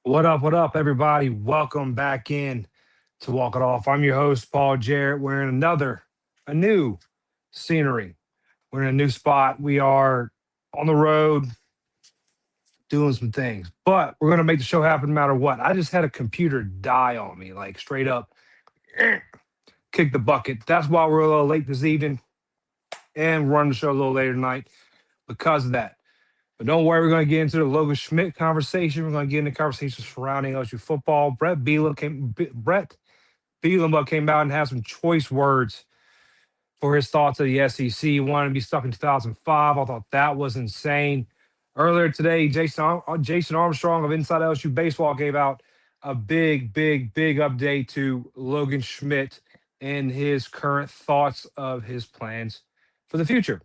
What up, everybody? Welcome back in to Walk It Off. I'm your host, Paul Jarrett. We're in a new scenery. We're in a new spot. We are on the road doing some things, but we're going to make the show happen no matter what. I just had a computer die on me, like straight up, kick the bucket. That's why we're a little late this evening and run the show a little later tonight because of that. But don't worry, we're going to get into the Logan Schmidt conversation. We're going to get into conversations surrounding LSU football. Brett Bielema came out and had some choice words for his thoughts of the SEC. He wanted to be stuck in 2005. I thought that was insane. Earlier today, Jason Armstrong of Inside LSU Baseball gave out a big update to Logan Schmidt and his current thoughts of his plans for the future.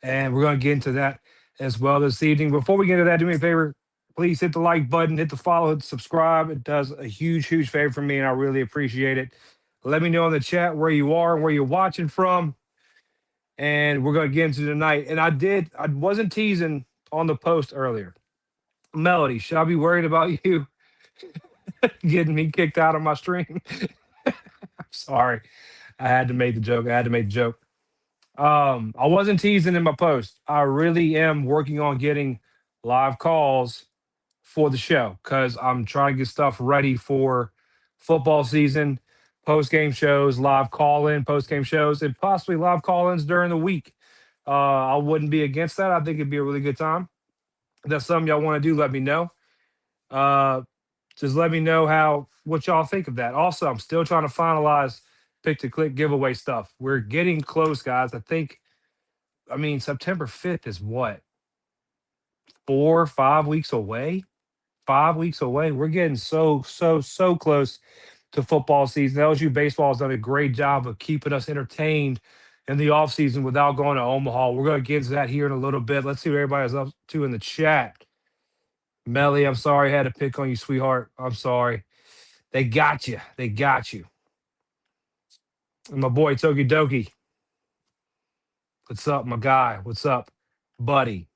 And we're going to get into that as well this evening. Before we get into that, do me a favor. Please hit the like button, hit the follow, hit the subscribe. It does a huge favor for me, and I really appreciate it. Let me know in the chat where you are and where you're watching from. And we're going to get into tonight. And I wasn't teasing on the post earlier. Melody, should I be worried about you getting me kicked out of my stream? I'm sorry. I had to make the joke. I wasn't teasing in my post. I really am working on getting live calls for the show because I'm trying to get stuff ready for football season, post game shows, live call in, post game shows, and possibly live call ins during the week. I wouldn't be against that. I think it'd be a really good time. If that's something y'all want to do, let me know. Uh, just let me know what y'all think of that. Also, I'm still trying to finalize pick to click giveaway stuff. We're getting close, guys. I mean, September 5th is what? 5 weeks away? 5 weeks away. We're getting so close to football season. LSU baseball has done a great job of keeping us entertained in the offseason without going to Omaha. We're going to get into that here in a little bit. Let's see what everybody's up to in the chat. Melly, I'm sorry I had to pick on you, sweetheart. I'm sorry. They got you. They got you. And my boy Toki Doki. What's up, my guy? What's up, buddy?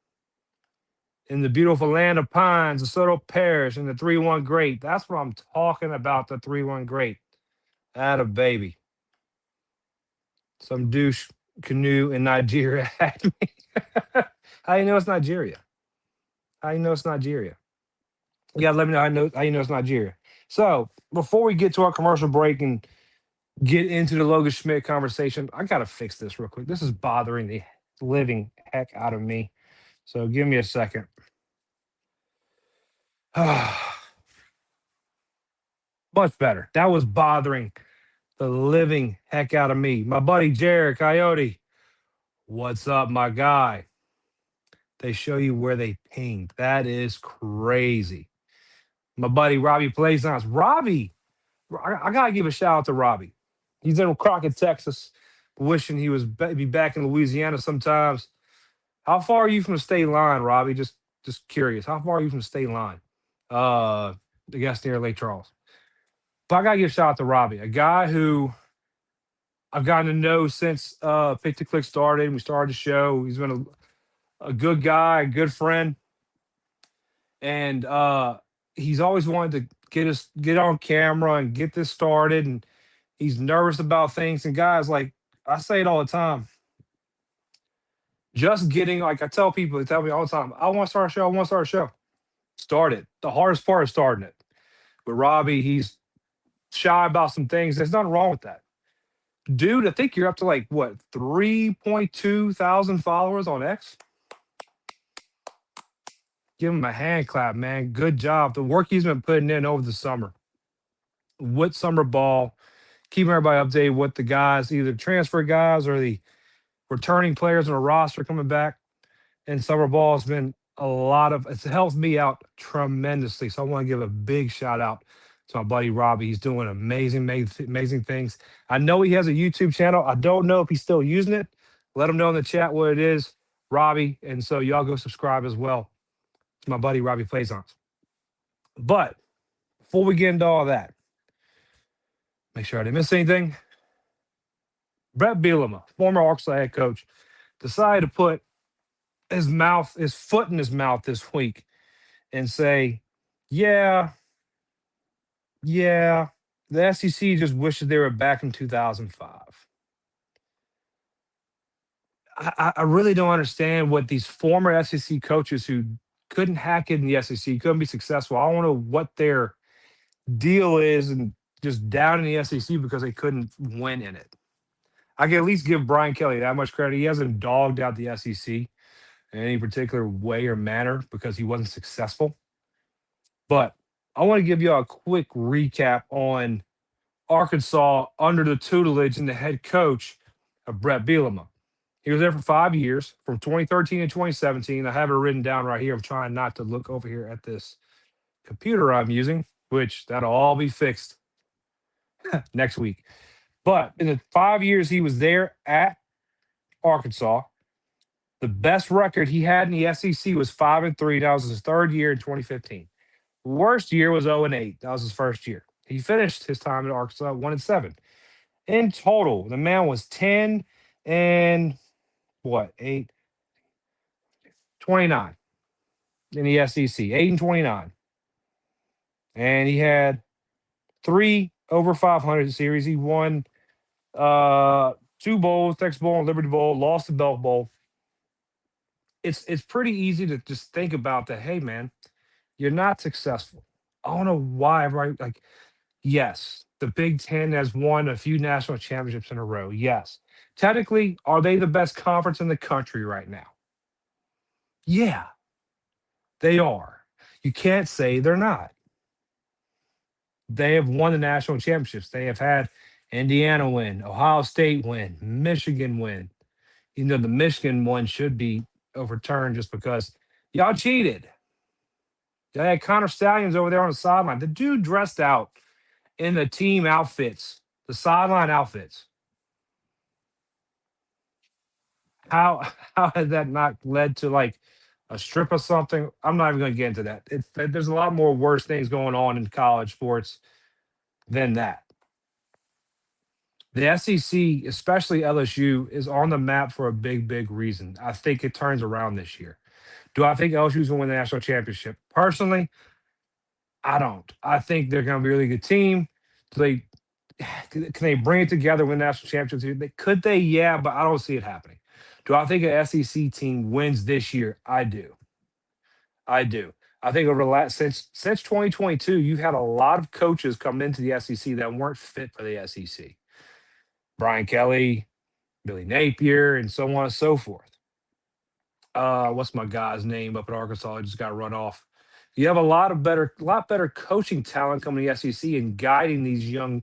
In the beautiful land of pines, the Soto Parish, and the 3-1 great. That's what I'm talking about, the 3-1 great. Atta baby. Some douche canoe in Nigeria had me. How you know it's Nigeria? How you know it's Nigeria? You gotta let me know how you know it's Nigeria. So before we get to our commercial break and get into the Logan Schmidt conversation, I gotta fix this real quick. This is bothering the living heck out of me. So give me a second. Much better. That was bothering the living heck out of me. My buddy Jared Coyote. What's up, my guy? They show you where they pinged. That is crazy. My buddy Robbie Plaisance. Robbie, I gotta give a shout out to Robbie. He's in Crockett, Texas, wishing he was be back in Louisiana sometimes. How far are you from the state line, Robbie? Just curious. How far are you from the state line? I guess near Lake Charles. But I gotta give a shout out to Robbie, a guy who I've gotten to know since Pick to Click started. And we started the show. He's been a good guy, a good friend, and he's always wanted to get on camera and get this started. And he's nervous about things. And guys, like I say it all the time, just getting like I tell people, they tell me all the time, I want to start a show. I want to start a show. Start it. The hardest part is starting it. But Robbie, he's shy about some things. There's nothing wrong with that. Dude, I think you're up to like what 3.2 thousand followers on X. Give him a hand clap, man. Good job. The work he's been putting in over the summer with summer ball, keeping everybody updated with the guys, either transfer guys or the returning players on the roster coming back. And summer ball has been it's helped me out tremendously. So I want to give a big shout out to my buddy Robbie. He's doing amazing things. I know he has a YouTube channel. I don't know if he's still using it. Let him know in the chat what it is, Robbie. And so y'all go subscribe as well to my buddy Robbie Plaisance. But before we get into all that, make sure I didn't miss anything. Brett Bielema, former Arkansas head coach, decided to put his foot in his mouth this week and say Yeah, yeah. The SEC just wishes they were back in 2005. I really don't understand what these former SEC coaches who couldn't hack it in the SEC, couldn't be successful. I don't know what their deal is and just down in the SEC because they couldn't win in it. I can at least give Brian Kelly that much credit. He hasn't dogged out the SEC in any particular way or manner because he wasn't successful. But I want to give you a quick recap on Arkansas under the tutelage and the head coach of Brett Bielema. He was there for 5 years, from 2013 to 2017. I have it written down right here. I'm trying not to look over here at this computer I'm using, which that'll all be fixed next week. But in the 5 years he was there at Arkansas, the best record he had in the SEC was 5-3. That was his third year in 2015. Worst year was 0-8. That was his first year. He finished his time at Arkansas 1-7. In total, the man was 10 and what, 8, 29 in the SEC, 8 and 29. And he had three over 500 series. He won two bowls, Texas Bowl and Liberty Bowl, lost the Belk Bowl. It's pretty easy to just think about that. Hey, man, you're not successful. I don't know why. Right? Like, yes, the Big Ten has won a few national championships in a row. Yes, technically, are they the best conference in the country right now? Yeah, they are. You can't say they're not. They have won the national championships. They have had Indiana win, Ohio State win, Michigan win. You know, the Michigan one should be overturned just because y'all cheated. They had Connor Stallions over there on the sideline. The dude dressed out in the team outfits, the sideline outfits. How how has that not led to like a strip or something? I'm not even going to get into that. There's a lot more worse things going on in college sports than that. The SEC, especially LSU, is on the map for a big, big reason. I think it turns around this year. Do I think LSU's going to win the national championship? Personally, I don't. I think they're going to be a really good team. Do they can they bring it together, win the national championship? Could they? Yeah, but I don't see it happening. Do I think an SEC team wins this year? I do. I do. I think over the last since 2022, you've had a lot of coaches come into the SEC that weren't fit for the SEC. Brian Kelly, Billy Napier, and so on and so forth. What's my guy's name up at Arkansas? I just got run off. You have a lot better coaching talent coming to the SEC and guiding these young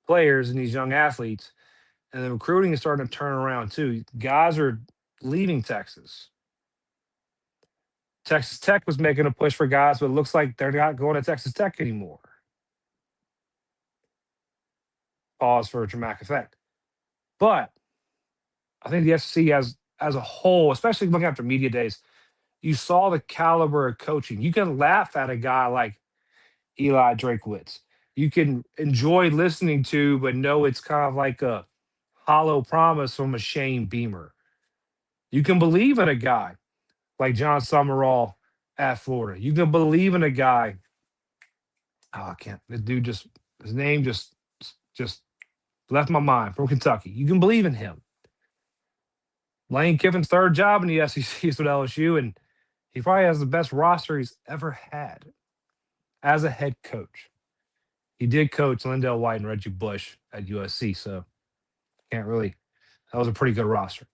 players and these young athletes. And the recruiting is starting to turn around too. Guys are leaving Texas. Texas Tech was making a push for guys, but it looks like they're not going to Texas Tech anymore. Pause for a dramatic effect. But I think the SEC as a whole, especially looking after media days, you saw the caliber of coaching. You can laugh at a guy like Eli Drakewitz. You can enjoy listening to, but know it's kind of like a hollow promise from a Shane Beamer. You can believe in a guy like John Summerall at Florida. You can believe in a guy. Oh, I can't. The dude just his name just left my mind from Kentucky. You can believe in him. Lane Kiffin's third job in the SEC is with LSU, and he probably has the best roster he's ever had as a head coach. He did coach Lindell White and Reggie Bush at USC, so can't really. That was a pretty good roster.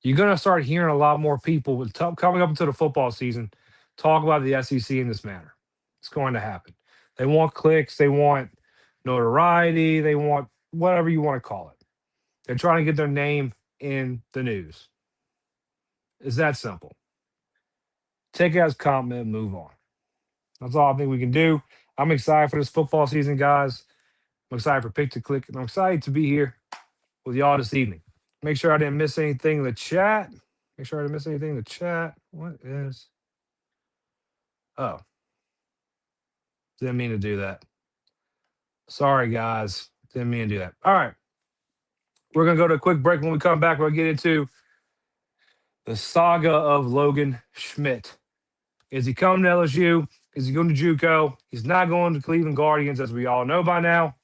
You're going to start hearing a lot more people coming up into the football season talk about the SEC in this manner. It's going to happen. They want clicks, they want notoriety, they want whatever you want to call it. They're trying to get their name in the news. It's that simple. Take it as a compliment and move on. That's all I think we can do. I'm excited for this football season, guys. I'm excited for Pick to Click, and I'm excited to be here with y'all this evening. Make sure I didn't miss anything in the chat. Make sure I didn't miss anything in the chat. What is? Oh, didn't mean to do that. Sorry, guys. Didn't mean to do that. All right. We're going to go to a quick break. When we come back, we'll get into the saga of Logan Schmidt. Is he coming to LSU? Is he going to JUCO? He's not going to Cleveland Guardians, as we all know by now.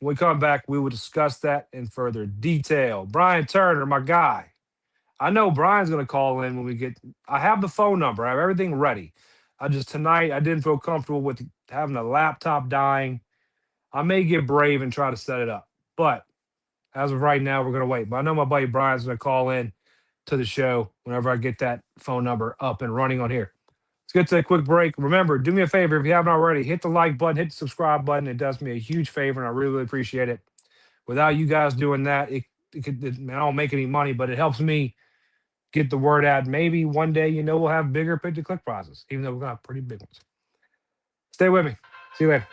When we come back, we will discuss that in further detail. Brian Turner, my guy. I know Brian's going to call in when we get. I have the phone number. I have everything ready. Tonight I didn't feel comfortable with having a laptop dying. I may get brave and try to set it up, but as of right now, we're going to wait. But I know my buddy Brian's going to call in to the show whenever I get that phone number up and running on here. Let's get to a quick break. Remember, do me a favor if you haven't already, hit the like button, hit the subscribe button. It does me a huge favor, and I really, really appreciate it. Without you guys doing that, I don't make any money, but it helps me get the word out. Maybe one day, we'll have bigger pick-to-click prizes, even though we've got pretty big ones. Stay with me. See you later.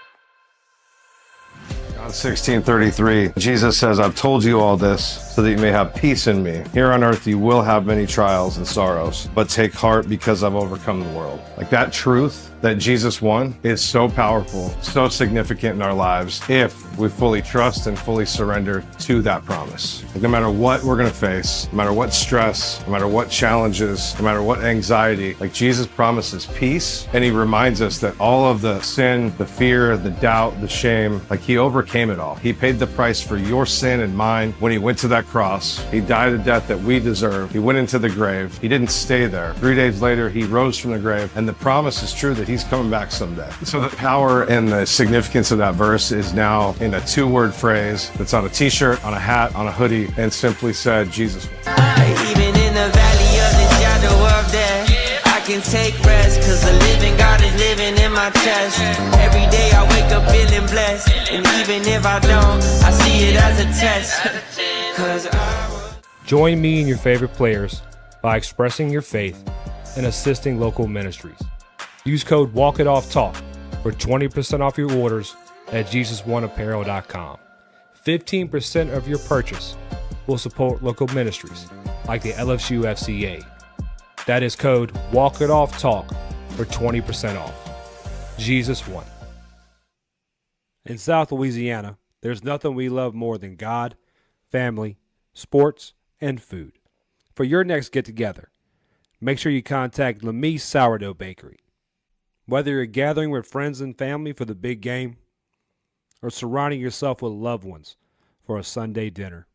John 16:33, Jesus says, I've told you all this so that you may have peace in me. Here on earth you will have many trials and sorrows, but take heart because I've overcome the world. Like that truth that Jesus won is so powerful, so significant in our lives if we fully trust and fully surrender to that promise. Like no matter what we're going to face, no matter what stress, no matter what challenges, no matter what anxiety, like Jesus promises peace, and he reminds us that all of the sin, the fear, the doubt, the shame, like he overcame it all. He paid the price for your sin and mine when he went to that cross. He died a death that we deserve. He went into the grave. He didn't stay there. 3 days later, he rose from the grave, and the promise is true that he's coming back someday. So the power and the significance of that verse is now in a 2-word phrase that's on a t-shirt, on a hat, on a hoodie, and simply said, Jesus. Even in the valley of the shadow of death, I can take rest, cause the living God is living in my chest. Every day I wake up feeling blessed, and even if I don't, I see it as a test. Join me and your favorite players by expressing your faith and assisting local ministries. Use code WalkItOffTalk for 20% off your orders at JesusOneApparel.com. 15% of your purchase will support local ministries like the LSU FCA. That is code WalkItOffTalk for 20% off. Jesus One. In South Louisiana, there's nothing we love more than God, family, sports, and food. For your next get-together, make sure you contact Lemise Sourdough Bakery. Whether you're gathering with friends and family for the big game or surrounding yourself with loved ones for a Sunday dinner,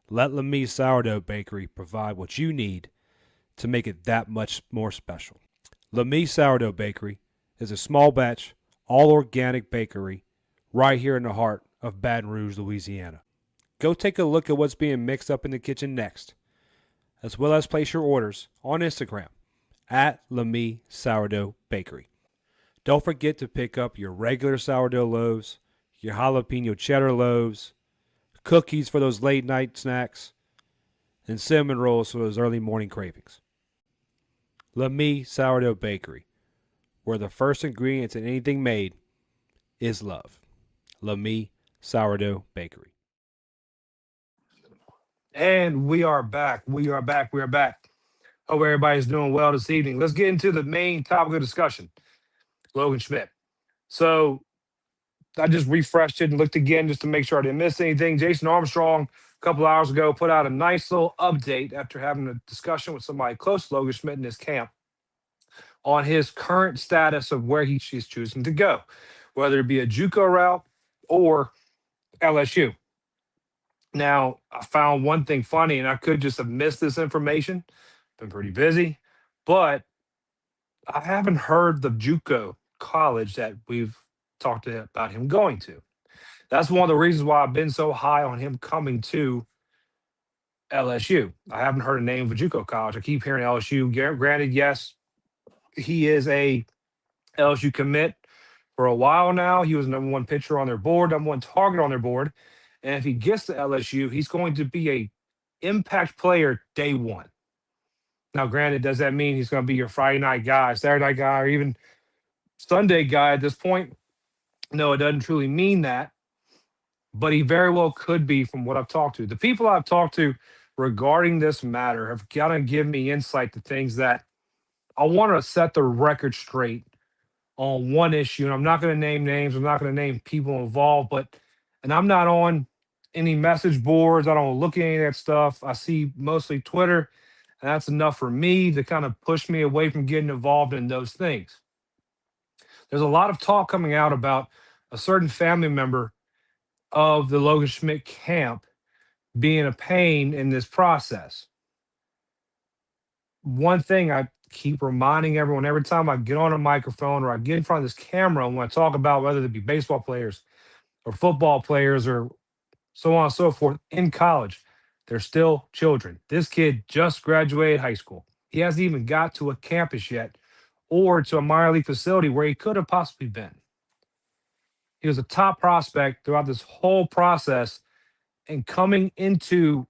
let Lemise Sourdough Bakery provide what you need to make it that much more special. Lemise Sourdough Bakery is a small batch, all organic bakery right here in the heart of Baton Rouge, Louisiana. Go take a look at what's being mixed up in the kitchen next, as well as place your orders on Instagram at Lemise Sourdough Bakery. Don't forget to pick up your regular sourdough loaves, your jalapeno cheddar loaves, cookies for those late night snacks, and cinnamon rolls for those early morning cravings. Lemise Sourdough Bakery, where the first ingredient in anything made is love. Lemise Sourdough Bakery. And we are back. We are back. Hope everybody's doing well this evening. Let's get into the main topic of discussion. Logan Schmidt. So I just refreshed it and looked again just to make sure I didn't miss anything. Jason Armstrong, a couple hours ago, put out a nice little update after having a discussion with somebody close to Logan Schmidt in his camp on his current status of where he's choosing to go, whether it be a JUCO route or LSU. Now, I found one thing funny, and I could just have missed this information. Been pretty busy, but I haven't heard the JUCO college that we've talked about him going to. That's one of the reasons why I've been so high on him coming to LSU. I haven't heard a name of a JUCO college. I keep hearing LSU. Granted, yes, he is a LSU commit for a while now. He was number one pitcher on their board, number one target on their board. And if he gets to LSU, he's going to be a impact player day one. Now, granted, does that mean he's going to be your Friday night guy, Saturday night guy, or even Sunday guy at this point? No, it doesn't truly mean that. But he very well could be from what I've talked to. The people I've talked to regarding this matter have got to give me insight to things that I want to set the record straight on one issue. And I'm not going to name names. I'm not going to name people involved. And I'm not on any message boards. I don't look at any of that stuff. I see mostly Twitter. And that's enough for me to kind of push me away from getting involved in those things. There's a lot of talk coming out about a certain family member of the Logan Schmidt camp being a pain in this process. One thing I keep reminding everyone every time I get on a microphone or I get in front of this camera when I talk about whether it be baseball players or football players or so on and so forth in college, they're still children. This kid just graduated high school. He hasn't even got to a campus yet or to a minor league facility where he could have possibly been. He was a top prospect throughout this whole process, and coming into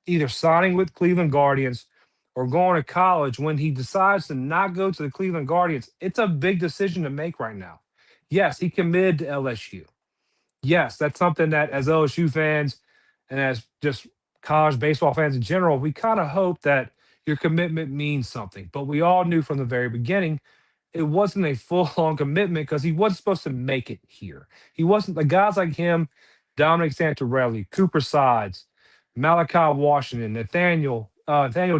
either signing with Cleveland Guardians or going to college, when he decides to not go to the Cleveland Guardians, it's a big decision to make right now. Yes, he committed to LSU. Yes, that's something that as LSU fans and as just college baseball fans in general, we kind of hope that your commitment means something. But we all knew from the very beginning it wasn't a full-on commitment because he wasn't supposed to make it here. He wasn't the guys like him, Dominic Santorelli, Cooper Sides, Malachi Washington, Nathaniel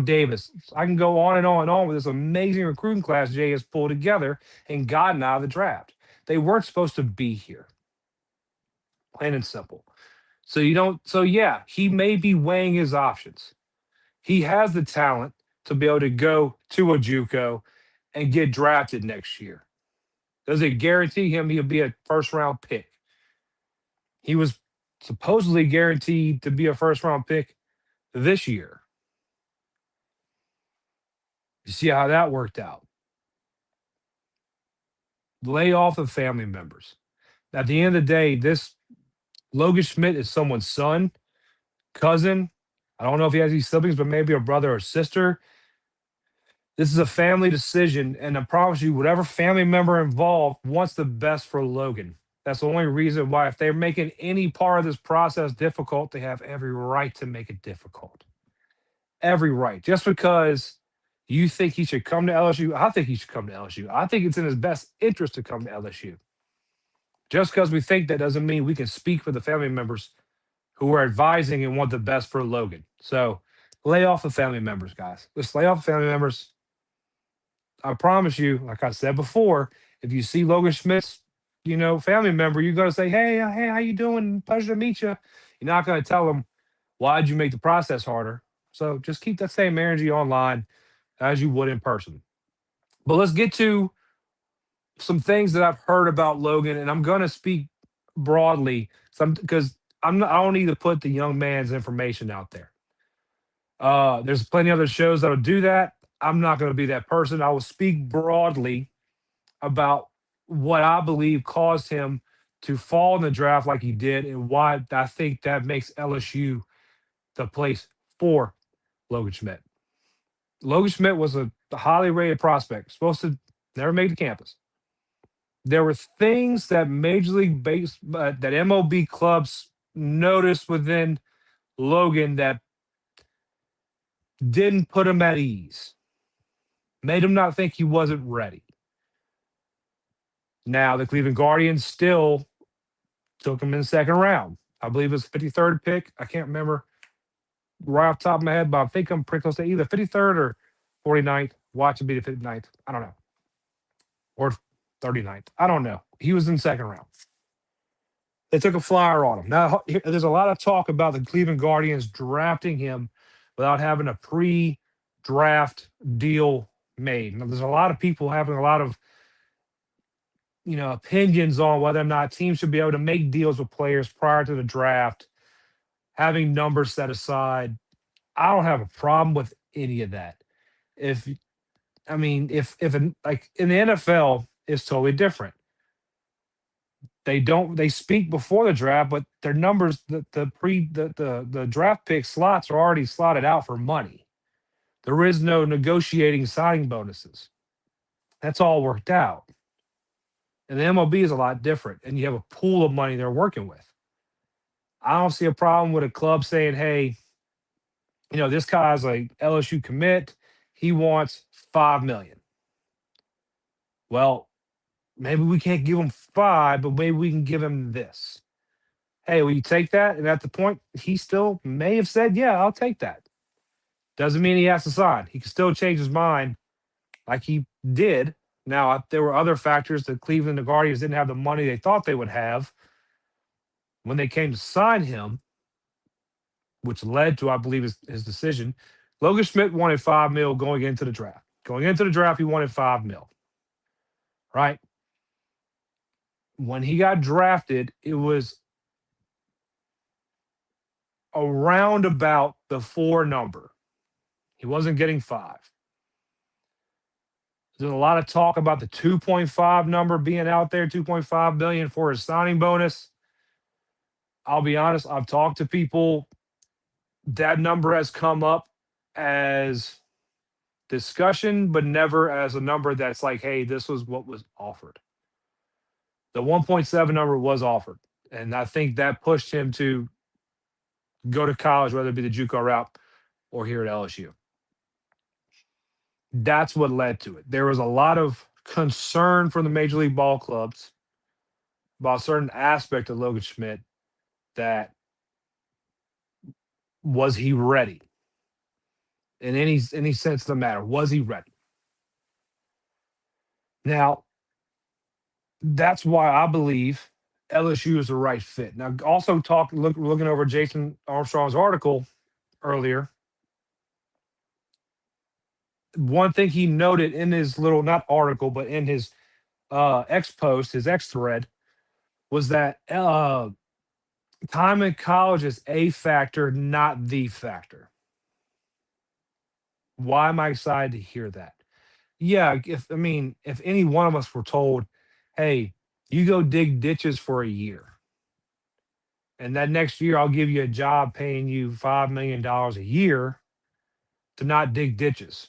Davis. I can go on and on and on with this amazing recruiting class Jay has pulled together and gotten out of the draft. They weren't supposed to be here. Plain and simple. So yeah, he may be weighing his options. He has the talent to be able to go to a JUCO and get drafted next year. Does it guarantee him he'll be a first-round pick? He was supposedly guaranteed to be a first-round pick this year. You see how that worked out. Lay off of family members. At the end of the day, this Logan Schmidt is someone's son, cousin. I don't know if he has any siblings, but maybe a brother or sister. This is a family decision, and I promise you, whatever family member involved wants the best for Logan. That's the only reason why, if they're making any part of this process difficult, they have every right to make it difficult. Every right. Just because you think he should come to LSU, I think he should come to LSU. I think it's in his best interest to come to LSU. Just because we think that doesn't mean we can speak for the family members who are advising and want the best for Logan. So lay off the family members, guys. Just lay off the family members. I promise you, like I said before, if you see Logan Schmidt's, family member, you're going to say, hey, how you doing? Pleasure to meet you. You're not going to tell them, why'd you make the process harder? So just keep that same energy online as you would in person. But let's get to some things that I've heard about Logan, and I'm going to speak broadly because I don't need to put the young man's information out there. There's plenty of other shows that'll do that. I'm not going to be that person. I will speak broadly about what I believe caused him to fall in the draft like he did and why I think that makes LSU the place for Logan Schmidt. Logan Schmidt was a highly rated prospect, supposed to never make the campus. There were things that Major League that MLB clubs noticed within Logan that didn't put him at ease. Made him not think he wasn't ready. Now, the Cleveland Guardians still took him in the second round. I believe it was 53rd pick. I can't remember right off the top of my head, but I think I'm pretty close to either 53rd or 49th. Watch it be the 59th. I don't know. Or 39th. I don't know. He was in the second round. They took a flyer on him. Now, there's a lot of talk about the Cleveland Guardians drafting him without having a pre-draft deal made. Now, there's a lot of people having a lot of opinions on whether or not teams should be able to make deals with players prior to the draft, having numbers set aside. I don't have a problem with any of that. If in the NFL, it's totally different. They speak before the draft, but their numbers, the draft pick slots are already slotted out for money. There is no negotiating signing bonuses. That's all worked out. And the MLB is a lot different, and you have a pool of money they're working with. I don't see a problem with a club saying, hey, this guy's a LSU commit. He wants $5 million. Well, maybe we can't give him 5, but maybe we can give him this. Hey, will you take that? And at the point, he still may have said, yeah, I'll take that. Doesn't mean he has to sign. He can still change his mind like he did Now, there were other factors. The Cleveland Guardians didn't have the money they thought they would have when they came to sign him, which led to, I believe, his decision. Logan Schmidt wanted $5 million going into the draft. Going into the draft, he wanted $5 million. Right? When he got drafted, it was around about the 4 number. He wasn't getting 5. There's a lot of talk about the 2.5 number being out there, 2.5 billion for his signing bonus. I'll be honest, I've talked to people. That number has come up as discussion, but never as a number that's like, hey, this was what was offered. The 1.7 number was offered. And I think that pushed him to go to college, whether it be the JUCO route or here at LSU. That's what led to it. There was a lot of concern from the Major League ball clubs about a certain aspect of Logan Schmidt, that was he ready? In any sense of the matter, was he ready? Now, that's why I believe LSU is the right fit. Now, also looking over Jason Armstrong's article earlier, one thing he noted in his little, not article, but in his X post, his X thread, was that time in college is a factor, not the factor. Why am I excited to hear that? Yeah, if any one of us were told, hey, you go dig ditches for a year, and that next year I'll give you a job paying you $5 million a year to not dig ditches,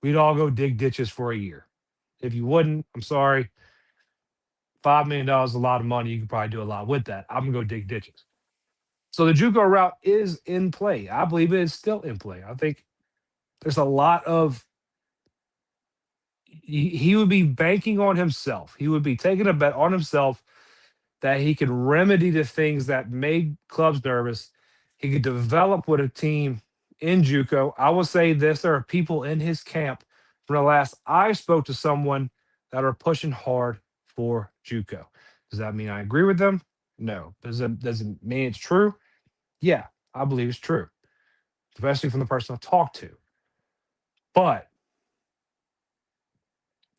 we'd all go dig ditches for a year. If you wouldn't, I'm sorry. $5 million is a lot of money. You could probably do a lot with that. I'm going to go dig ditches. So the JUCO route is in play. I believe it is still in play. I think there's a lot of, he would be banking on himself. He would be taking a bet on himself that he could remedy the things that made clubs nervous. He could develop with a team in JUCO. I will say this, there are people in his camp from the last I spoke to someone that are pushing hard for JUCO. Does that mean I agree with them? No. Does it mean it's true? Yeah, I believe it's true, especially from the person I've talked to. But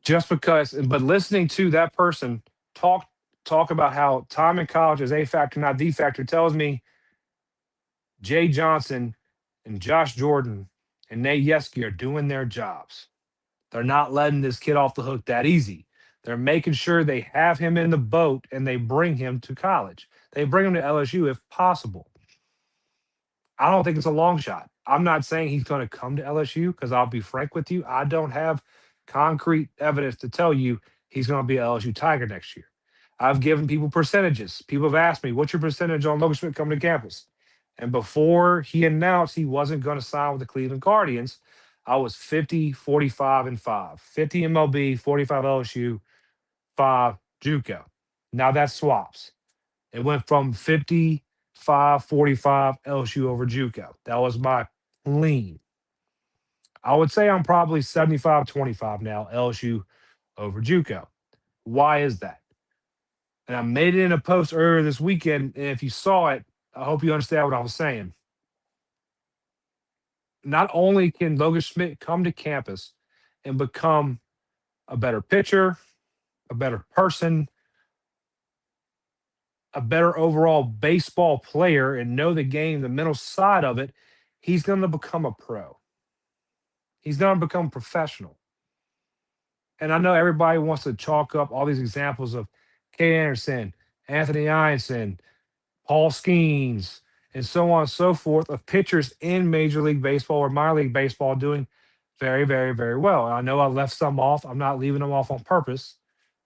listening to that person talk about how time in college is a factor, not the factor, tells me Jay Johnson and Josh Jordan and Nate Yeski are doing their jobs. They're not letting this kid off the hook that easy. They're making sure they have him in the boat and they bring him to college. They bring him to LSU if possible. I don't think it's a long shot. I'm not saying he's going to come to LSU because I'll be frank with you. I don't have concrete evidence to tell you he's going to be an LSU Tiger next year. I've given people percentages. People have asked me, what's your percentage on Logan Schmidt coming to campus? And before he announced he wasn't going to sign with the Cleveland Guardians, I was 50, 45, and 5. 50 MLB, 45 LSU, 5 JUCO. Now that swaps. It went from 55, 45 LSU over JUCO. That was my lean. I would say I'm probably 75, 25 now, LSU over JUCO. Why is that? And I made it in a post earlier this weekend. And if you saw it, I hope you understand what I was saying. Not only can Logan Schmidt come to campus and become a better pitcher, a better person, a better overall baseball player, and know the game, the mental side of it, he's going to become a pro. He's going to become professional. And I know everybody wants to chalk up all these examples of Kay Anderson, Anthony Ianson, Paul Skeens, and so on and so forth, of pitchers in Major League Baseball or minor league baseball doing very, very, very well. And I know I left some off. I'm not leaving them off on purpose.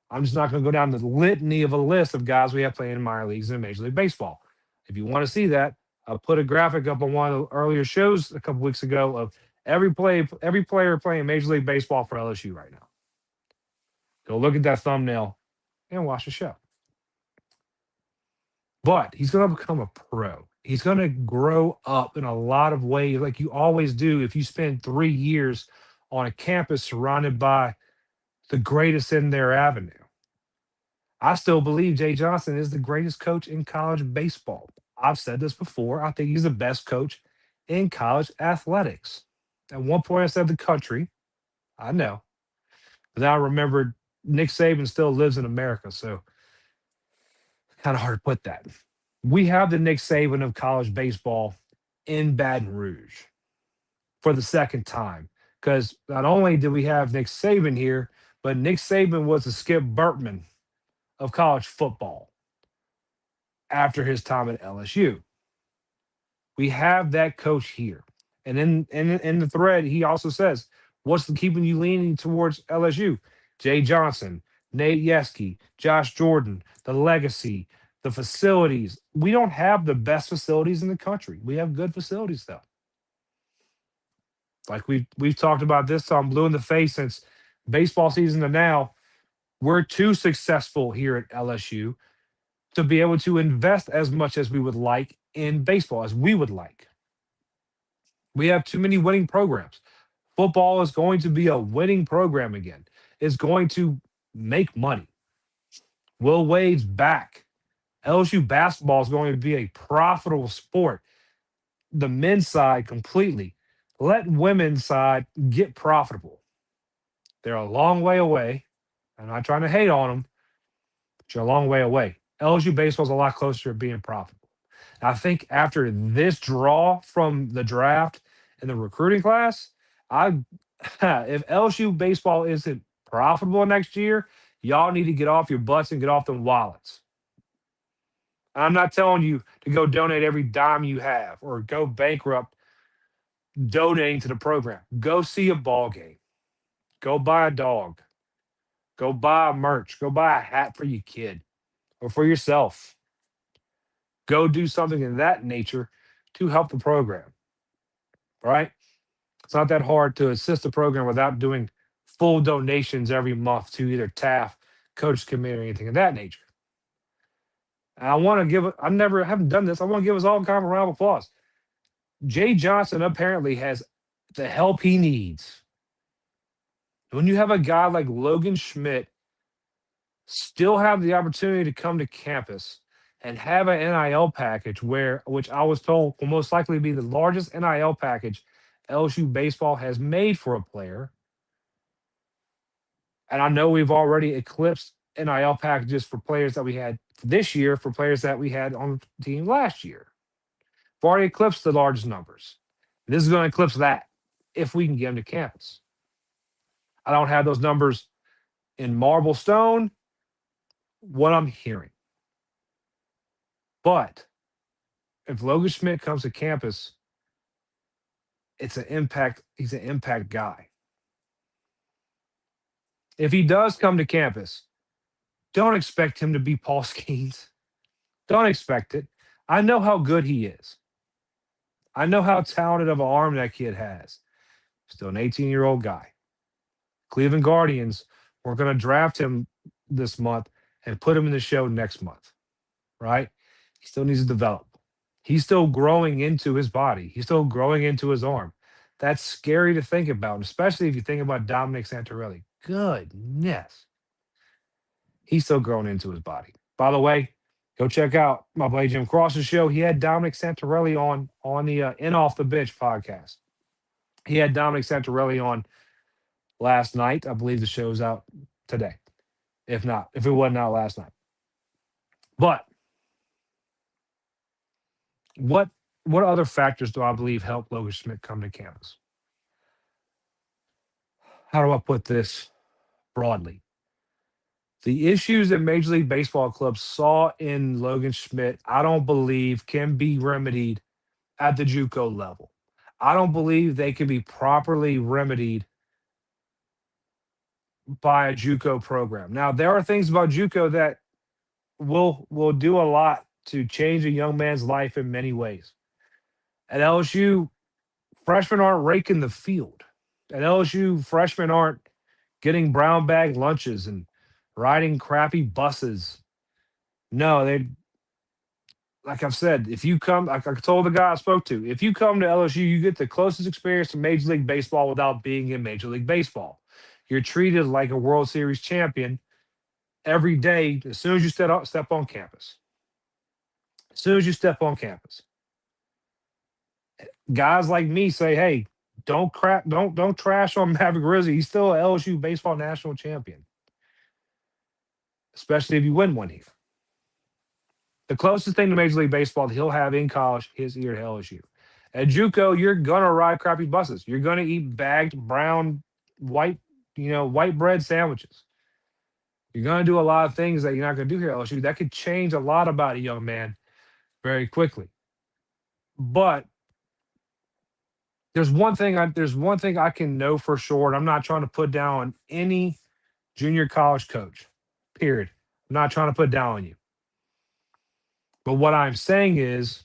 I'm just not going to go down the litany of a list of guys we have playing in minor leagues and Major League Baseball. If you want to see that, I'll put a graphic up on one of the earlier shows a couple weeks ago of every player playing Major League Baseball for LSU right now. Go look at that thumbnail and watch the show. But he's going to become a pro. He's going to grow up in a lot of ways, like you always do if you spend 3 years on a campus surrounded by the greatest in their avenue. I still believe Jay Johnson is the greatest coach in college baseball. I've said this before. I think he's the best coach in college athletics. At one point, I said the country. I know. But then I remembered Nick Saban still lives in America. So kind of hard to put that. We have the Nick Saban of college baseball in Baton Rouge for the second time. Because not only did we have Nick Saban here, but Nick Saban was the Skip Bertman of college football after his time at LSU. We have that coach here. And in the thread, he also says, what's keeping you leaning towards LSU? Jay Johnson, Nate Yeske, Josh Jordan, the legacy, the facilities. We don't have the best facilities in the country. We have good facilities, though. Like we've talked about this on Blue in the Face since baseball season to now. We're too successful here at LSU to be able to invest as much as we would like in baseball, as we would like. We have too many winning programs. Football is going to be a winning program again. It's going to make money. Will Wade's back. LSU basketball is going to be a profitable sport. The men's side completely. Let women's side get profitable. They're a long way away. I'm not trying to hate on them, but you're a long way away. LSU baseball is a lot closer to being profitable. And I think after this draw from the draft and the recruiting class, if LSU baseball isn't profitable next year, y'all need to get off your butts and get off them wallets. I'm not telling you to go donate every dime you have or go bankrupt donating to the program. Go see a ball game. Go buy a dog. Go buy a merch. Go buy a hat for your kid or for yourself. Go do something in that nature to help the program. Right? It's not that hard to assist the program without doing full donations every month to either TAF, Coach Committee, or anything of that nature. And I want to give, haven't done this. I want to give us all kind of a round of applause. Jay Johnson apparently has the help he needs. When you have a guy like Logan Schmidt still have the opportunity to come to campus and have an NIL package which I was told will most likely be the largest NIL package LSU baseball has made for a player. And I know we've already eclipsed NIL packages for players that we had this year for players that we had on the team last year. We've already eclipsed the largest numbers. This is going to eclipse that if we can get them to campus. I don't have those numbers in marble stone, what I'm hearing. But if Logan Schmidt comes to campus, he's an impact guy. If he does come to campus, don't expect him to be Paul Skeens. Don't expect it. I know how good he is. I know how talented of an arm that kid has. Still an 18-year-old guy. Cleveland Guardians were going to draft him this month and put him in the show next month, right? He still needs to develop. He's still growing into his body. He's still growing into his arm. That's scary to think about, especially if you think about Dominic Santorelli. Goodness. He's still growing into his body. By the way, go check out my buddy Jim Cross's show. He had Dominic Santorelli on the In Off the Bench podcast. He had Dominic Santorelli on last night. I believe the show's out today. If it wasn't out last night. But what other factors do I believe help Logan Schmidt come to campus? How do I put this broadly? The issues that Major League Baseball clubs saw in Logan Schmidt, I don't believe can be remedied at the JUCO level. I don't believe they can be properly remedied by a JUCO program. Now, there are things about JUCO that will do a lot to change a young man's life in many ways. At LSU, freshmen aren't raking the field. At LSU, freshmen aren't getting brown bag lunches and riding crappy buses. No, like I've said, if you come, like I told the guy I spoke to, if you come to LSU, you get the closest experience to Major League Baseball without being in Major League Baseball. You're treated like a World Series champion every day as soon as you step on campus. As soon as you step on campus. Guys like me say, hey, don't trash on Maverick Rizzi. He's still an LSU baseball national champion. Especially if you win one here. The closest thing to Major League Baseball that he'll have in college is here at LSU. At JUCO, you're gonna ride crappy buses. You're gonna eat bagged brown, white bread sandwiches. You're gonna do a lot of things that you're not gonna do here at LSU. That could change a lot about a young man very quickly. But there's one thing I can know for sure, and I'm not trying to put down any junior college coach. Period. I'm not trying to put down on you. But what I'm saying is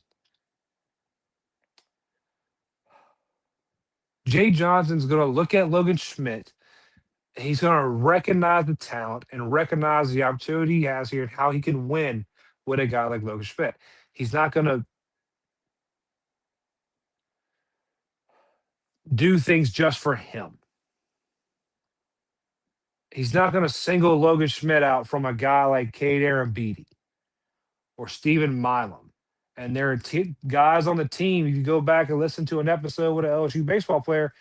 Jay Johnson's going to look at Logan Schmidt. He's going to recognize the talent and recognize the opportunity he has here and how he can win with a guy like Logan Schmidt. He's not going to do things just for him. He's not going to single Logan Schmidt out from a guy like Cade Arrambide or Stephen Milam. And there are guys on the team, if you go back and listen to an episode with an LSU baseball player,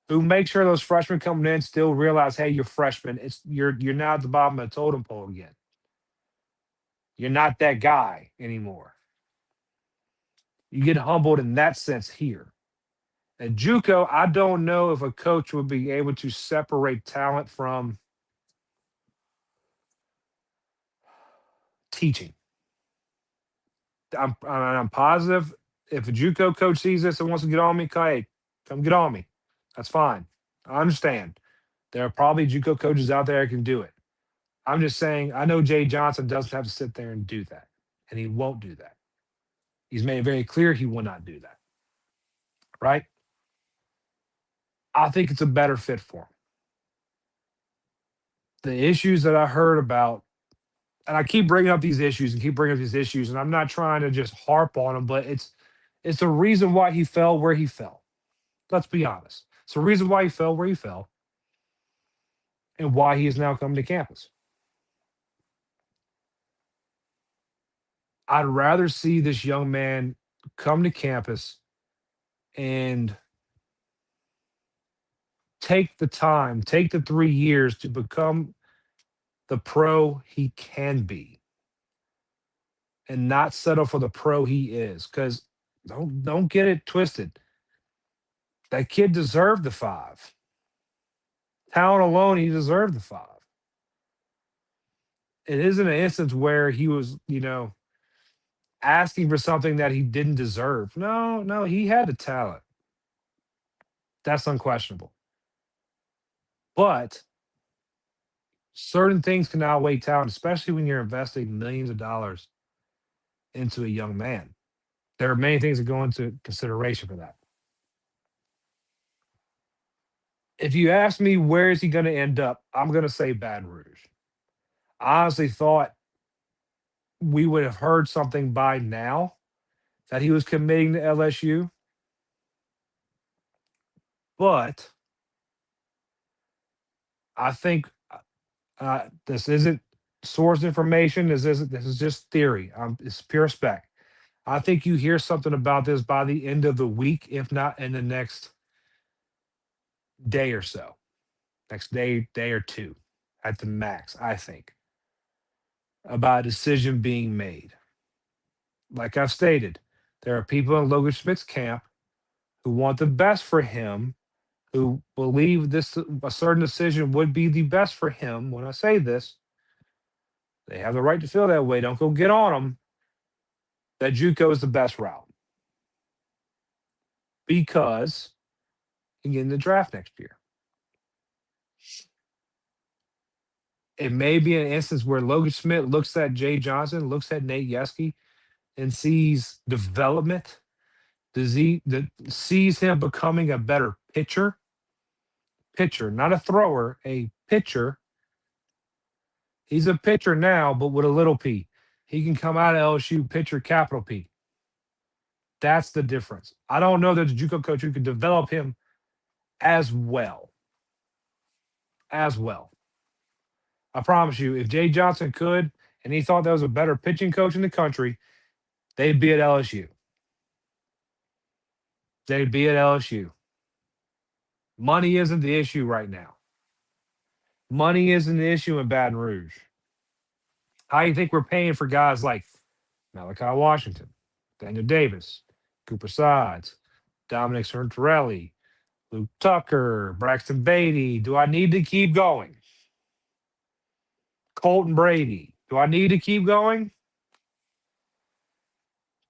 who make sure those freshmen coming in still realize, hey, you're freshmen. You're now at the bottom of the totem pole again. You're not that guy anymore. You get humbled in that sense here. At JUCO, I don't know if a coach would be able to separate talent from teaching. I'm positive if a JUCO coach sees this and wants to get on me, hey, come get on me. That's fine. I understand. There are probably JUCO coaches out there that can do it. I'm just saying, I know Jay Johnson doesn't have to sit there and do that, and he won't do that. He's made it very clear he will not do that. Right? I think it's a better fit for him. The issues that I heard about, and I keep bringing up these issues, and I'm not trying to just harp on them, but it's the reason why he fell where he fell. Let's be honest. It's the reason why he fell where he fell and why he is now coming to campus. I'd rather see this young man come to campus and take the time, take the 3 years to become the pro he can be and not settle for the pro he is. Because don't get it twisted. That kid deserved the 5. Talent alone, he deserved the 5. It isn't an instance where he was, asking for something that he didn't deserve. No, he had the talent. That's unquestionable. But certain things can outweigh talent, especially when you're investing millions of dollars into a young man. There are many things that go into consideration for that. If you ask me where is he going to end up, I'm going to say Baton Rouge. I honestly thought we would have heard something by now that he was committing to LSU. But I think this isn't source information. This is just theory. It's pure spec. I think you hear something about this by the end of the week, if not in the next day or so. Next day or two at the max, I think, about a decision being made. Like I've stated, there are people in Logan Schmidt's camp who want the best for him, who believe a certain decision would be the best for him. When I say this, they have the right to feel that way. Don't go get on them. That JUCO is the best route because you get in the draft next year. It may be an instance where Logan Schmidt looks at Jay Johnson, looks at Nate Yeske, and sees development. Sees him becoming a better pitcher, not a thrower, a pitcher. He's a pitcher now, but with a little p. He can come out of LSU pitcher, capital P. That's the difference. I don't know that the JUCO coach who can develop him as well. as well. I promise you, if Jay Johnson could and he thought that was a better pitching coach in the country, they'd be at LSU. They'd be at LSU. Money isn't the issue right now. Money isn't the issue in Baton Rouge. How do you think we're paying for guys like Malachi Washington, Daniel Davis, Cooper Sides, Dominic Santorelli, Luke Tucker, Braxton Beatty? Do I need to keep going? Colton Brady. Do I need to keep going?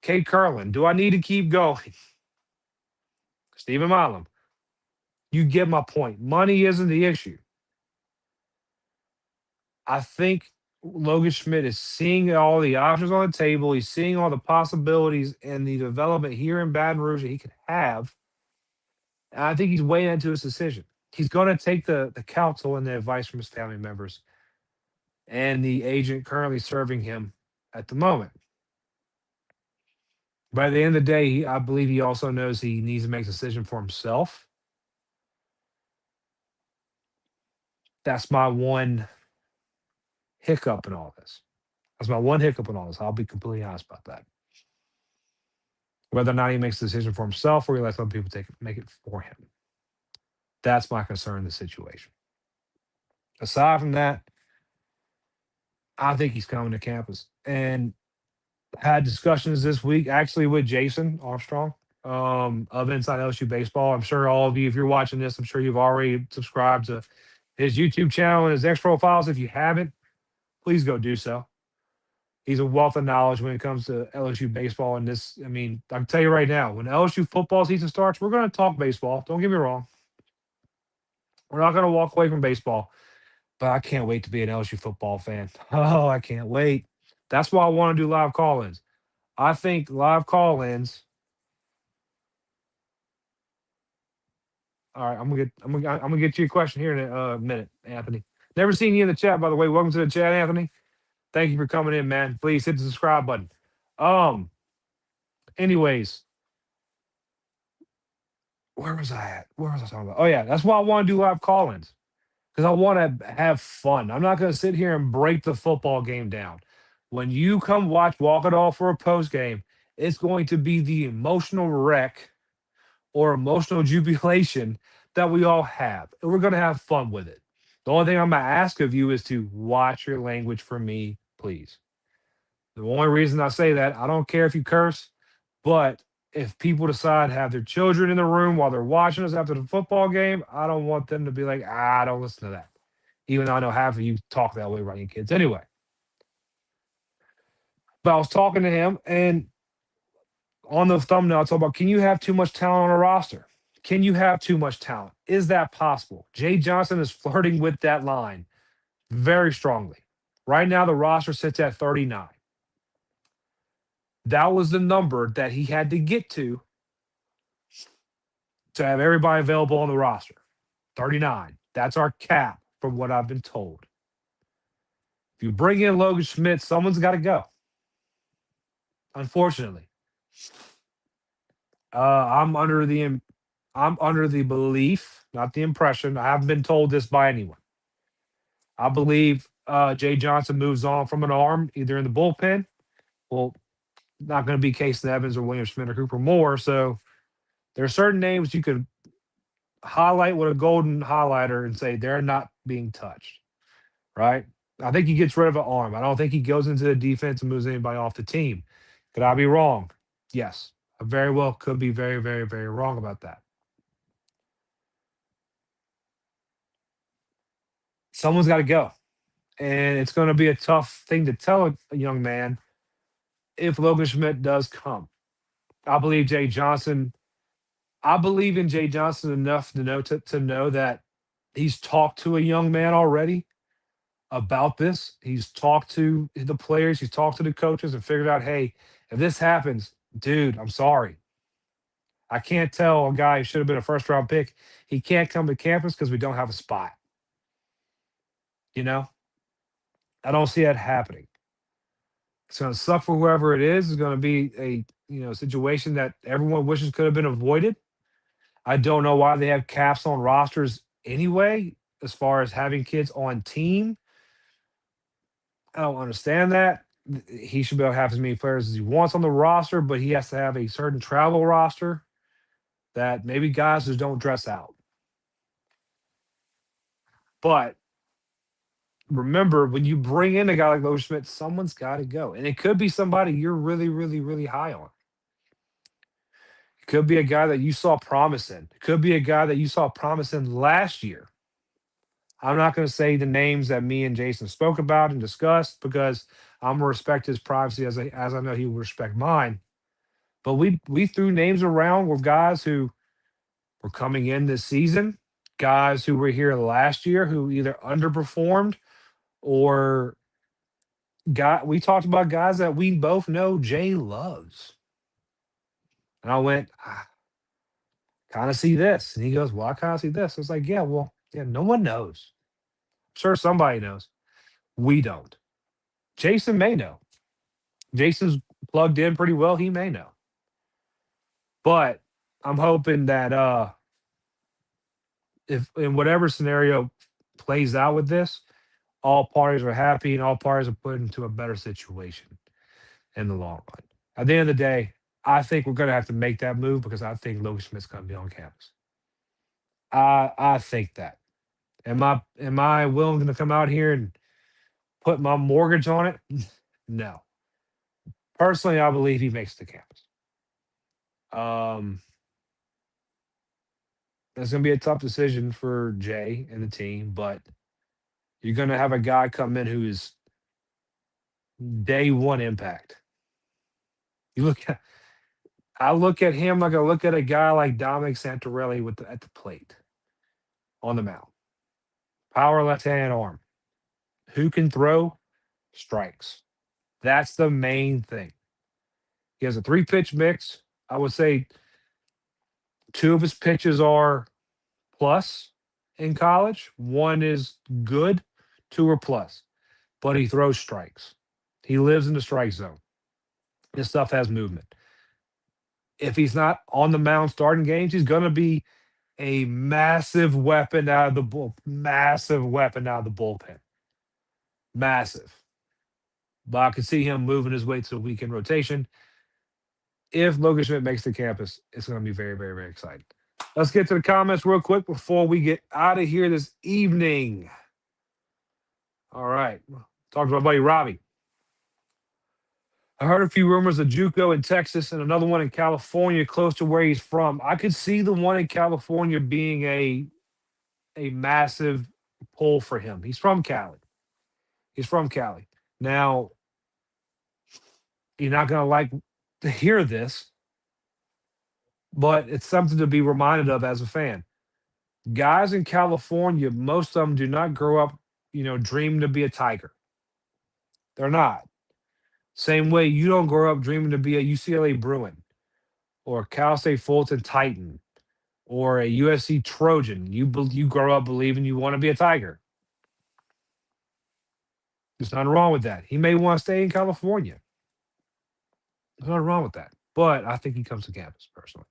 Kate Curlin. Do I need to keep going? Stephen Milam. You get my point. Money isn't the issue. I think Logan Schmidt is seeing all the options on the table. He's seeing all the possibilities and the development here in Baton Rouge that he could have. And I think he's weighing into his decision. He's going to take the counsel and the advice from his family members and the agent currently serving him at the moment. By the end of the day, I believe he also knows he needs to make a decision for himself. That's my one hiccup in all this. I'll be completely honest about that. Whether or not he makes a decision for himself or he lets other people make it for him. That's my concern in the situation. Aside from that, I think he's coming to campus. And had discussions this week actually with Jason Armstrong of Inside LSU Baseball. I'm sure all of you, if you're watching this, I'm sure you've already subscribed to his YouTube channel and his X profiles. If you haven't, please go do so. He's a wealth of knowledge when it comes to LSU baseball. And this, I mean, I can tell you right now, when LSU football season starts, we're going to talk baseball. Don't get me wrong. We're not going to walk away from baseball. But I can't wait to be an LSU football fan. Oh, I can't wait. That's why I want to do live call-ins. I think live call-ins. All right, I'm gonna get you a question here in a minute, Anthony. Never seen you in the chat, by the way. Welcome to the chat, Anthony. Thank you for coming in, man. Please hit the subscribe button. Anyways, where was I at? Where was I talking about? Oh yeah, that's why I want to do live call-ins. Because I want to have fun. I'm not going to sit here and break the football game down. When you come watch Walk It All for a post game, it's going to be the emotional wreck or emotional jubilation that we all have. And we're going to have fun with it. The only thing I'm going to ask of you is to watch your language for me, please. The only reason I say that, I don't care if you curse, but if people decide to have their children in the room while they're watching us after the football game, I don't want them to be like, don't listen to that. Even though I know half of you talk that way around your kids anyway. But I was talking to him, and on the thumbnail, I talk about, can you have too much talent on a roster? Can you have too much talent? Is that possible? Jay Johnson is flirting with that line very strongly. Right now, the roster sits at 39. That was the number that he had to get to have everybody available on the roster. 39. That's our cap from what I've been told. If you bring in Logan Schmidt, someone's got to go. Unfortunately. I'm under the belief, not the impression. I haven't been told this by anyone. I believe Jay Johnson moves on from an arm, either in the bullpen. Well, not going to be Casey Evans or William Smith or Cooper Moore. So there are certain names you could highlight with a golden highlighter and say they're not being touched, right? I think he gets rid of an arm. I don't think he goes into the defense and moves anybody off the team. Could I be wrong? Yes. I very well could be very, very, very wrong about that. Someone's got to go. And it's going to be a tough thing to tell a young man if Logan Schmidt does come. I believe in Jay Johnson enough to know that he's talked to a young man already about this. He's talked to the players, he's talked to the coaches and figured out, hey, if this happens, dude, I'm sorry. I can't tell a guy who should have been a first-round pick he can't come to campus because we don't have a spot. You know? I don't see that happening. It's going to suck for whoever it is. It's going to be a situation that everyone wishes could have been avoided. I don't know why they have caps on rosters anyway. as far as having kids on team. I don't understand that. He should be able to have as many players as he wants on the roster, but he has to have a certain travel roster that maybe guys just don't dress out. But remember, when you bring in a guy like Logan Schmidt, someone's got to go. And it could be somebody you're really, really, really high on. It could be a guy that you saw promise in. It could be a guy that you saw promise in last year. I'm not going to say the names that me and Jason spoke about and discussed because I'm going to respect his privacy as I know he will respect mine. But we threw names around with guys who were coming in this season, guys who were here last year who either underperformed or we talked about guys that we both know Jay loves. And I went, kind of see this. And he goes, well, I kind of see this. I was like, yeah, no one knows. I'm sure somebody knows. We don't. Jason may know. Jason's plugged in pretty well. He may know. But I'm hoping that if in whatever scenario plays out with this, all parties are happy and all parties are put into a better situation in the long run. At the end of the day, I think we're going to have to make that move because I think Logan Schmidt's going to be on campus. I think that. Am I willing to come out here and put my mortgage on it? No. Personally, I believe he makes the campus. It's going to be a tough decision for Jay and the team, but you're going to have a guy come in who is day one impact. I look at him like I look at a guy like Dominic Santorelli at the plate on the mound. Power left-hand arm. Who can throw? Strikes. That's the main thing. He has a 3-pitch mix. I would say 2 of his pitches are plus in college. 1 is good, 2 are plus. But he throws strikes. He lives in the strike zone. This stuff has movement. If he's not on the mound starting games, he's going to be a massive weapon out of the bullpen. Massive. But I could see him moving his way to the weekend rotation. If Logan Schmidt makes the campus, it's going to be very, very, very exciting. Let's get to the comments real quick before we get out of here this evening. All right. Talk to my buddy Robbie. I heard a few rumors of JUCO in Texas and another one in California close to where he's from. I could see the one in California being a massive pull for him. He's from Cali. Now, you're not going to like to hear this, but it's something to be reminded of as a fan. Guys in California, most of them do not grow up, dreaming to be a Tiger. They're not. Same way you don't grow up dreaming to be a UCLA Bruin or Cal State Fulton Titan or a USC Trojan. You grow up believing you want to be a Tiger. There's nothing wrong with that. He may want to stay in California. There's nothing wrong with that. But I think he comes to campus personally.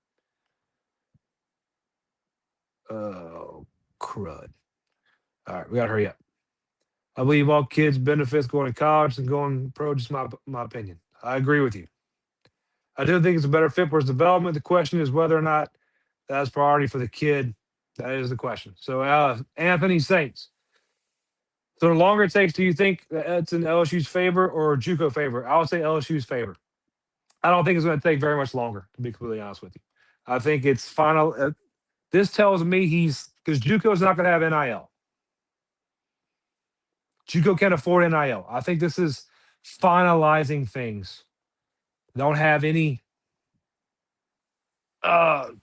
Oh, crud. All right, we got to hurry up. I believe all kids benefits going to college and going pro, just my opinion. I agree with you. I do think it's a better fit for his development. The question is whether or not that's priority for the kid. That is the question. So, Anthony Saints. So the longer it takes, do you think it's in LSU's favor or JUCO favor? I would say LSU's favor. I don't think it's going to take very much longer, to be completely honest with you. I think it's final. This tells me because JUCO is not going to have NIL. JUCO can't afford NIL. I think this is finalizing things. Don't have any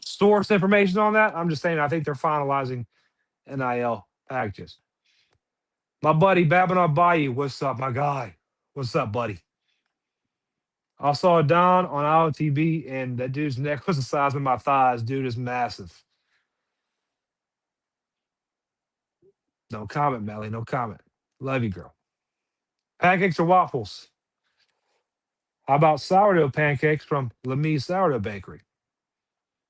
source information on that. I'm just saying I think they're finalizing NIL packages. My buddy Babinot Bayou, what's up, my guy? What's up, buddy? I saw Don on IOTB, and that dude's neck was the size of my thighs. Dude is massive. No comment, Melly. No comment. Love you, girl. Pancakes or waffles? How about sourdough pancakes from Lemise Sourdough Bakery?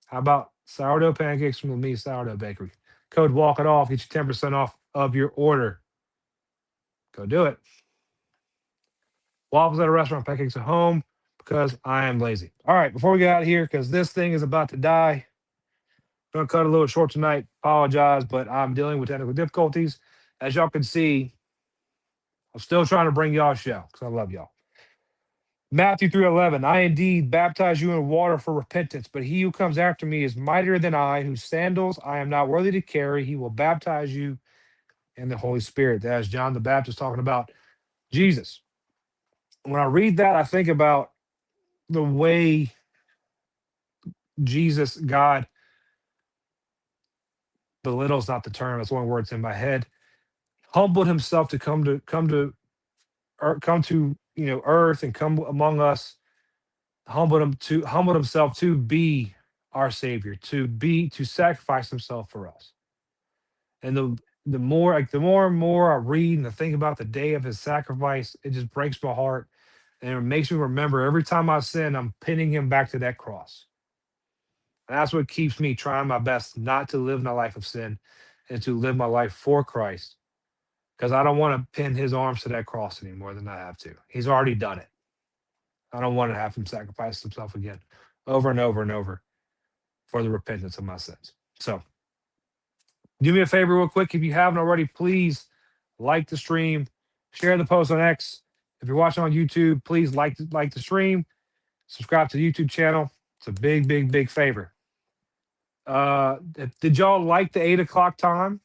How about sourdough pancakes from Lemise Sourdough Bakery? Code Walk It Off, get you 10% off of your order. Go do it. Waffles at a restaurant, pancakes at home, because I am lazy. All right, before we get out of here, because this thing is about to die, I'm going to cut a little short tonight. Apologize, but I'm dealing with technical difficulties. As y'all can see, I'm still trying to bring y'all a show because I love y'all. Matthew 3:11, I indeed baptize you in water for repentance, but he who comes after me is mightier than I, whose sandals I am not worthy to carry. He will baptize you in the Holy Spirit. That's John the Baptist talking about Jesus. When I read that, I think about the way Jesus, God, belittles not the term, that's one word that's in my head, humbled himself to come to earth and come among us, humbled himself to be our savior, to sacrifice himself for us. And the more and more I read and I think about the day of his sacrifice, it just breaks my heart. And it makes me remember every time I sin, I'm pinning him back to that cross. And that's what keeps me trying my best not to live my life of sin and to live my life for Christ. Because I don't want to pin his arms to that cross any more than I have to. He's already done it. I don't want to have him sacrifice himself again over and over and over for the repentance of my sins. So do me a favor real quick. If you haven't already, please like the stream, share the post on X. If you're watching on YouTube, please like the stream, subscribe to the YouTube channel. It's a big, big, big favor. Did y'all like the 8 o'clock time?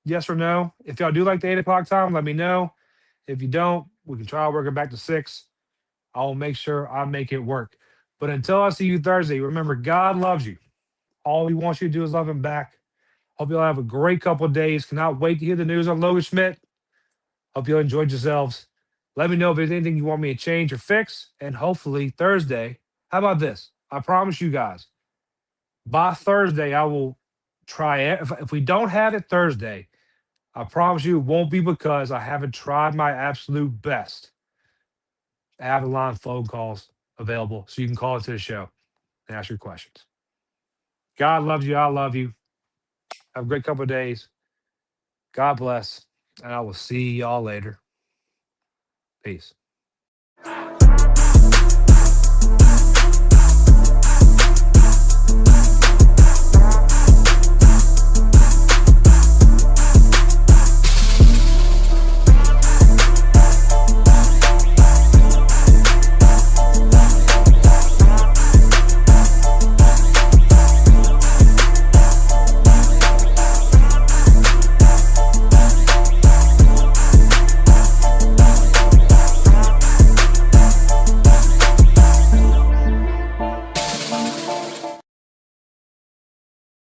Yes or no? If y'all do like the 8 o'clock time, let me know. If you don't, we can try working back to 6. I'll make sure I make it work. But until I see you Thursday, remember, God loves you. All he wants you to do is love him back. Hope you'll have a great couple of days. Cannot wait to hear the news on Logan Schmidt. Hope you enjoyed yourselves. Let me know if there's anything you want me to change or fix. And hopefully Thursday, how about this? I promise you guys, by Thursday, I will try it. If we don't have it Thursday, I promise you it won't be because I haven't tried my absolute best. I have a line of phone calls available so you can call into the show and ask your questions. God loves you. I love you. Have a great couple of days. God bless. And I will see y'all later. Peace.